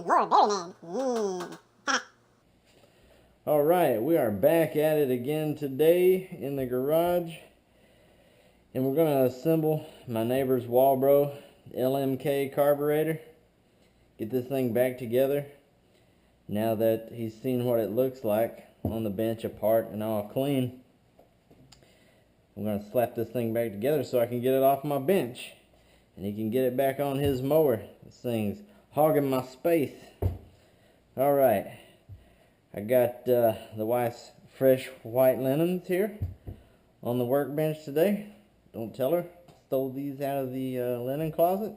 more berry man. Alright, we are back at it again today in the garage. And we're going to assemble my neighbor's Walbro LMK carburetor. Get this thing back together. Now that he's seen what it looks like on the bench apart and all clean, I'm going to slap this thing back together so I can get it off my bench. And he can get it back on his mower. This thing's hogging my space. Alright. I got the wife's fresh white linens here on the workbench today. Don't tell her. Stole these out of the linen closet.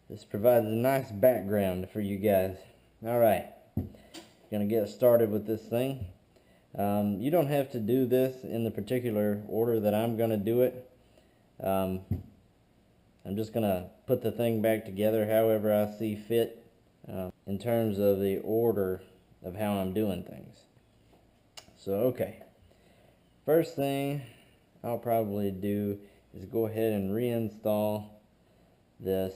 This provides a nice background for you guys. Alright. Gonna get started with this thing. You don't have to do this in the particular order that I'm gonna do it. I'm just gonna put the thing back together however I see fit in terms of the order of how I'm doing things. So okay, first thing I'll probably do is go ahead and reinstall this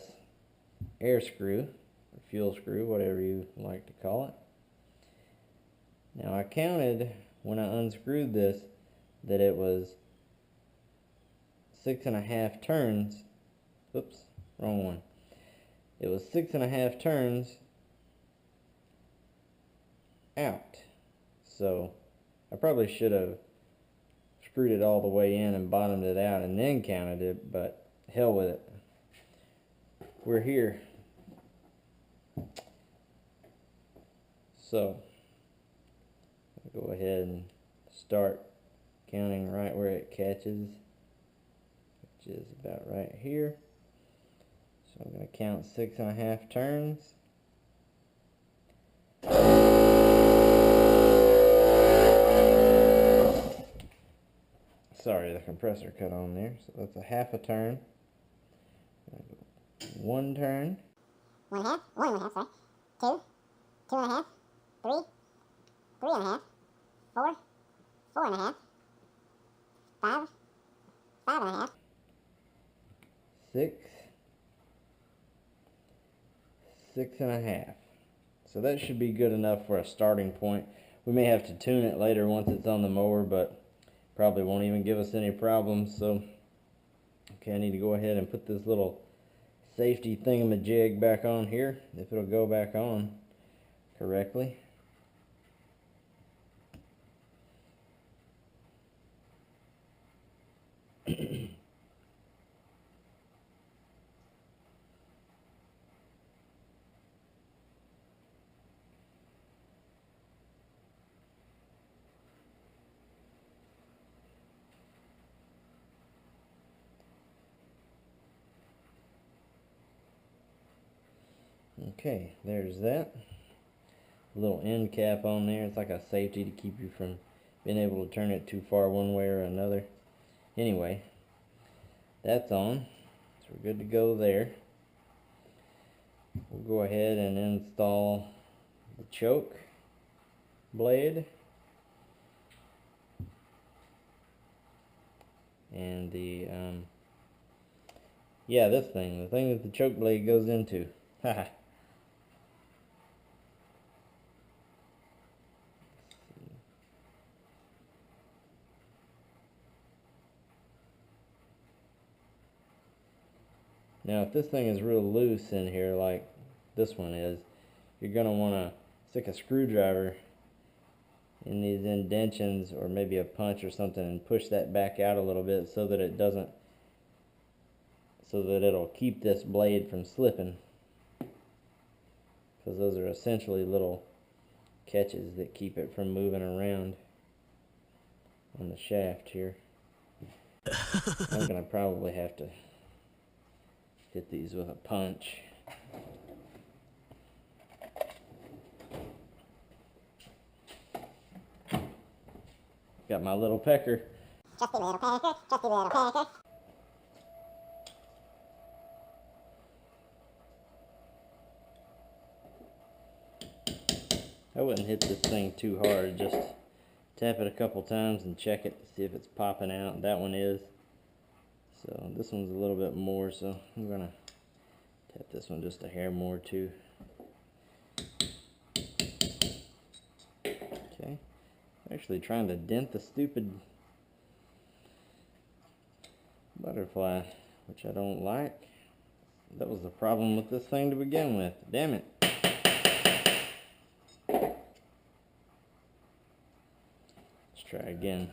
air screw or fuel screw, whatever you like to call it. Now I counted when I unscrewed this that it was 6.5 turns. Oops, wrong one. It was 6.5 turns out. So I probably should have screwed it all the way in and bottomed it out and then counted it, but hell with it. We're here. So I'll go ahead and start counting right where it catches, which is about right here. So I'm going to count 6.5 turns. Sorry, the compressor cut on there. So that's a half a turn. 1 turn. 1.5, 1.5, sorry. 2, 2.5, 3, 3.5, 4, 4.5, 5, 5.5, 6, 6.5. So that should be good enough for a starting point. We may have to tune it later once it's on the mower, but probably won't even give us any problems. So okay, I need to go ahead and put this little safety thingamajig back on here, if it'll go back on correctly. Okay, there's that. A little end cap on there. It's like a safety to keep you from being able to turn it too far one way or another. Anyway, that's on. So we're good to go there. We'll go ahead and install the choke blade and the this thing, the thing that the choke blade goes into. Haha. Now if this thing is real loose in here like this one is, you're going to want to stick a screwdriver in these indentions or maybe a punch or something and push that back out a little bit so that it doesn't, so that it'll keep this blade from slipping, because those are essentially little catches that keep it from moving around on the shaft here. I'm going to probably have to hit these with a punch. Got my little pecker. Just a little pecker, just a little pecker. I wouldn't hit this thing too hard, just tap it a couple times and check it to see if it's popping out. That one is. So this one's a little bit more, so I'm gonna tap this one just a hair more too. Actually trying to dent the stupid butterfly, which I don't like. That was the problem with this thing to begin with. Damn it. Let's try again.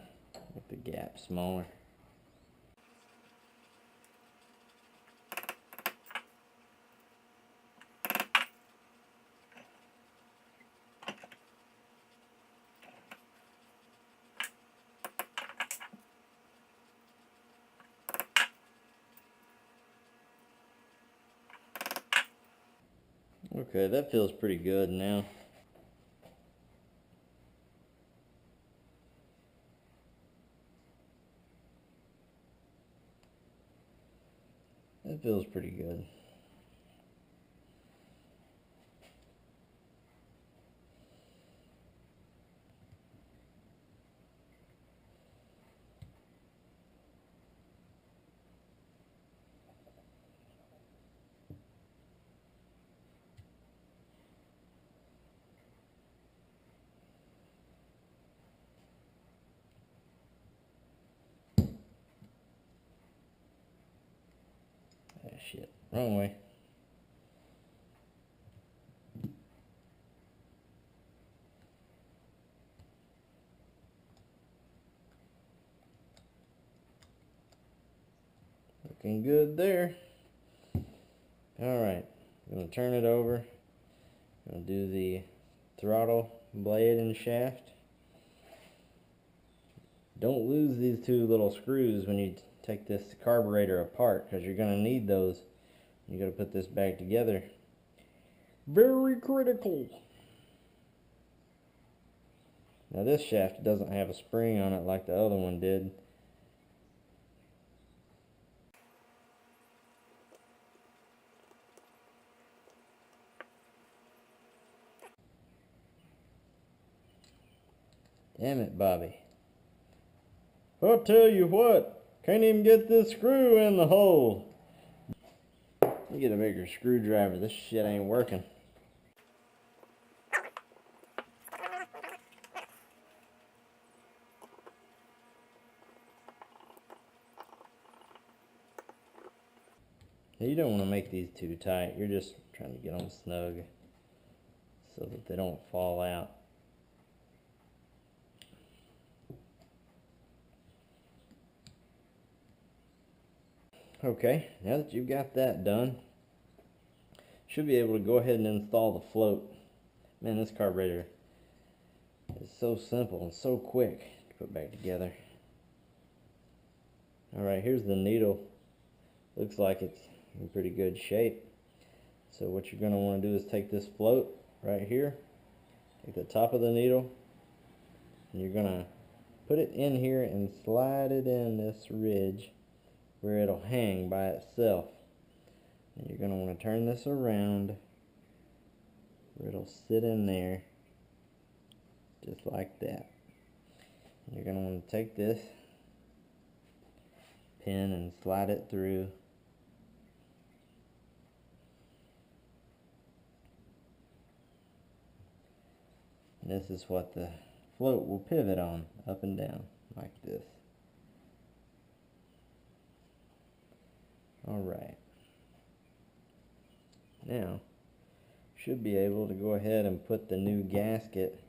Make the gap smaller. Okay, that feels pretty good now. That feels pretty good. Ah, shit. Wrong way. Looking good there. Alright, I'm going to turn it over. I'm going to do the throttle blade and shaft. Don't lose these two little screws when you take this carburetor apart, because you're going to need those. You got to put this back together. Very critical. Now this shaft doesn't have a spring on it like the other one did. Damn it, Bobby. I'll tell you what, can't even get this screw in the hole. You get a bigger screwdriver, this shit ain't working. You don't want to make these too tight, you're just trying to get them snug so that they don't fall out. Okay, now that you've got that done, should be able to go ahead and install the float. Man, this carburetor is so simple and so quick to put back together. Alright, here's the needle. Looks like it's in pretty good shape. So what you're going to want to do is take this float right here, take the top of the needle, and you're going to put it in here and slide it in this ridge where it'll hang by itself. And you're going to want to turn this around where it'll sit in there just like that. And you're going to want to take this pin and slide it through. And this is what the float will pivot on, up and down like this. Alright, now should be able to go ahead and put the new gasket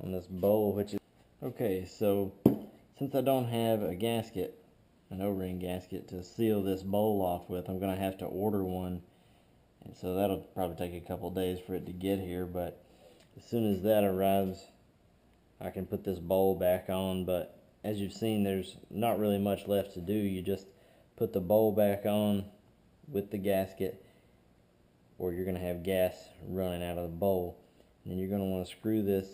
on this bowl, which is okay. So since I don't have a gasket, an O-ring gasket to seal this bowl off with, I'm gonna have to order one, and so that'll probably take a couple days for it to get here, but as soon as that arrives I can put this bowl back on. But as you've seen, there's not really much left to do. You just put the bowl back on with the gasket, or you're going to have gas running out of the bowl. And then you're going to want to screw this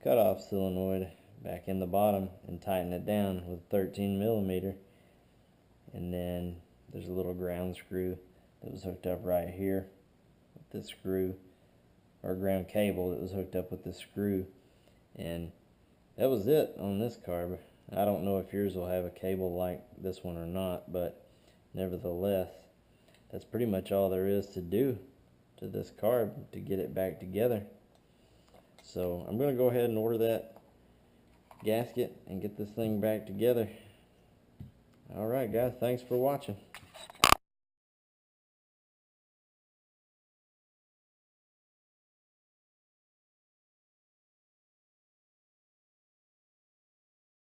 cutoff solenoid back in the bottom and tighten it down with 13 millimeter. And then there's a little ground screw that was hooked up right here with this screw, or ground cable that was hooked up with this screw. And that was it on this carb. I don't know if yours will have a cable like this one or not, but nevertheless, that's pretty much all there is to do to this carb to get it back together. So I'm going to go ahead and order that gasket and get this thing back together. Alright guys, thanks for watching.